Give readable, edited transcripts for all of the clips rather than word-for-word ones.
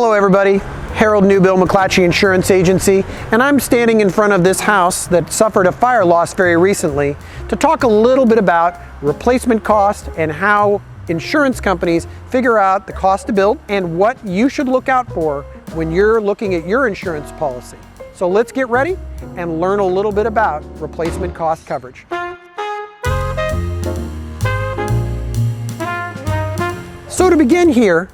Hello everybody, Harold Newbill, McClatchy Insurance Agency, and I'm standing in front of this house that suffered a fire loss very recently to talk a little bit about replacement cost and how insurance companies figure out the cost to build and what you should look out for when you're looking at your insurance policy. So let's get ready and learn a little bit about replacement cost coverage. So to begin here,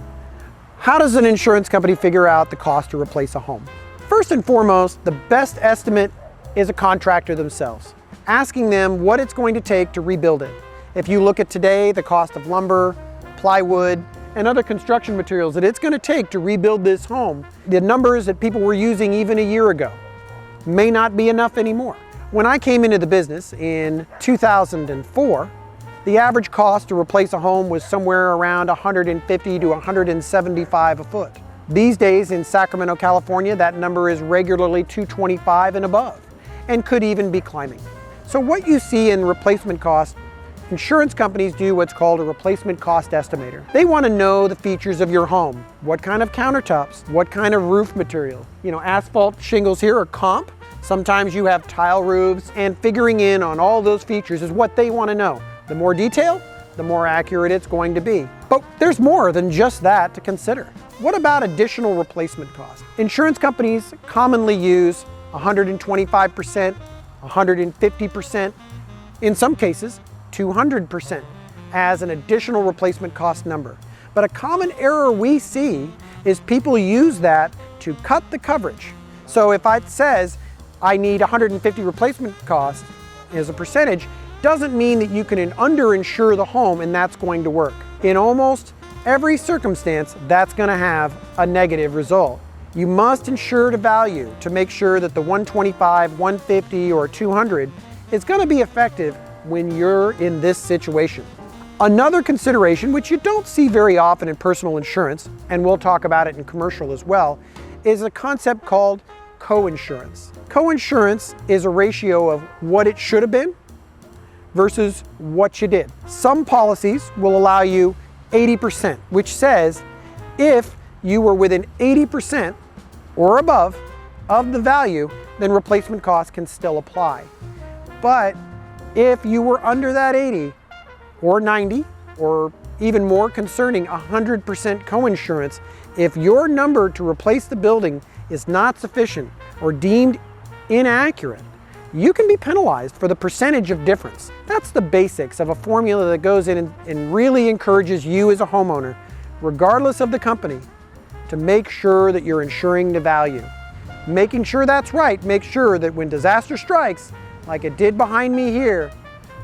how does an insurance company figure out the cost to replace a home? First and foremost, the best estimate is a contractor themselves, asking them what it's going to take to rebuild it. If you look at today, the cost of lumber, plywood, and other construction materials that it's going to take to rebuild this home, the numbers that people were using even a year ago may not be enough anymore. When I came into the business in 2004, the average cost to replace a home was somewhere around $150 to $175 a foot. These days in Sacramento, California, that number is regularly $225 and above, and could even be climbing. So what you see in replacement cost, insurance companies do what's called a replacement cost estimator. They want to know the features of your home. What kind of countertops, what kind of roof material. Asphalt shingles here are comp. Sometimes you have tile roofs, and figuring in on all those features is what they want to know. The more detailed, the more accurate it's going to be. But there's more than just that to consider. What about additional replacement costs? Insurance companies commonly use 125%, 150%, in some cases 200% as an additional replacement cost number. But a common error we see is people use that to cut the coverage. So if it says I need 150 replacement costs as a percentage, doesn't mean that you can underinsure the home and that's going to work. In almost every circumstance, that's going to have a negative result. You must insure to value to make sure that the 125, 150, or 200 is going to be effective when you're in this situation. Another consideration, which you don't see very often in personal insurance, and we'll talk about it in commercial as well, is a concept called coinsurance. Coinsurance is a ratio of what it should have been versus what you did. Some policies will allow you 80%, which says if you were within 80% or above of the value, then replacement costs can still apply. But if you were under that 80 or 90, or even more concerning, 100% coinsurance, if your number to replace the building is not sufficient or deemed inaccurate, you can be penalized for the percentage of difference. That's the basics of a formula that goes in and really encourages you as a homeowner, regardless of the company, to make sure that you're insuring the value. Making sure that's right, make sure that when disaster strikes, like it did behind me here,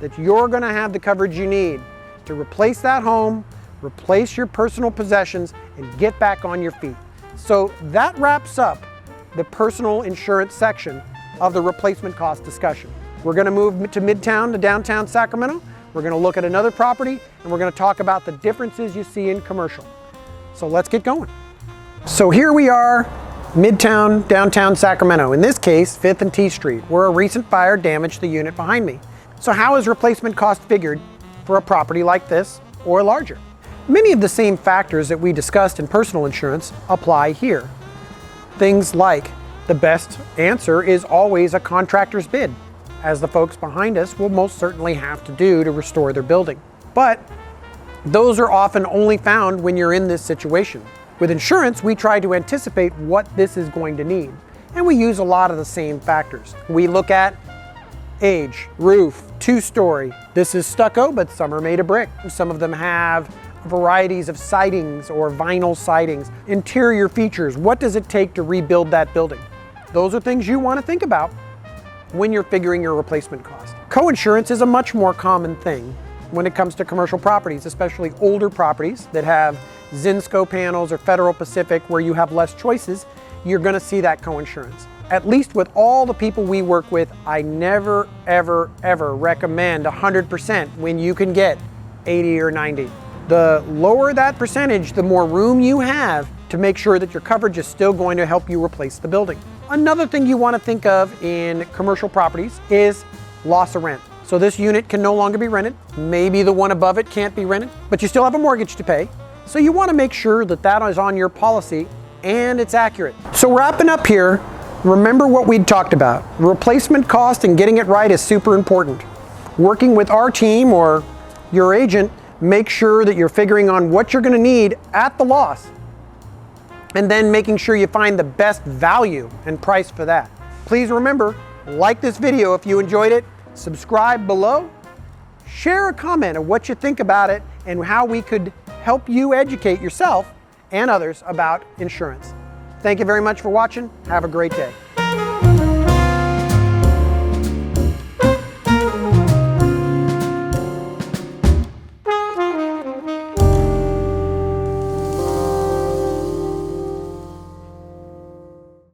that you're gonna have the coverage you need to replace that home, replace your personal possessions, and get back on your feet. So that wraps up the personal insurance section of the replacement cost discussion. We're going to move to Midtown, to downtown Sacramento. We're going to look at another property, and we're going to talk about the differences you see in commercial. So let's get going. So here we are, Midtown, downtown Sacramento. In this case, 5th and T Street, where a recent fire damaged the unit behind me. So how is replacement cost figured for a property like this or larger? Many of the same factors that we discussed in personal insurance apply here. Things like the best answer is always a contractor's bid, as the folks behind us will most certainly have to do to restore their building. But those are often only found when you're in this situation. With insurance, we try to anticipate what this is going to need, and we use a lot of the same factors. We look at age, roof, 2-story. This is stucco, but some are made of brick. Some of them have varieties of sidings or vinyl sidings. Interior features, what does it take to rebuild that building? Those are things you want to think about when you're figuring your replacement cost. Coinsurance is a much more common thing when it comes to commercial properties, especially older properties that have Zinsco panels or Federal Pacific where you have less choices. You're going to see that coinsurance. At least with all the people we work with, I never, ever, ever recommend 100% when you can get 80 or 90. The lower that percentage, the more room you have to make sure that your coverage is still going to help you replace the building. Another thing you want to think of in commercial properties is loss of rent. So this unit can no longer be rented. Maybe the one above it can't be rented, but you still have a mortgage to pay. So you want to make sure that that is on your policy and it's accurate. So wrapping up here, remember what we talked about. Replacement cost and getting it right is super important. Working with our team or your agent, make sure that you're figuring on what you're going to need at the loss, and then making sure you find the best value and price for that. Please remember, like this video if you enjoyed it, subscribe below, share a comment of what you think about it and how we could help you educate yourself and others about insurance. Thank you very much for watching. Have a great day.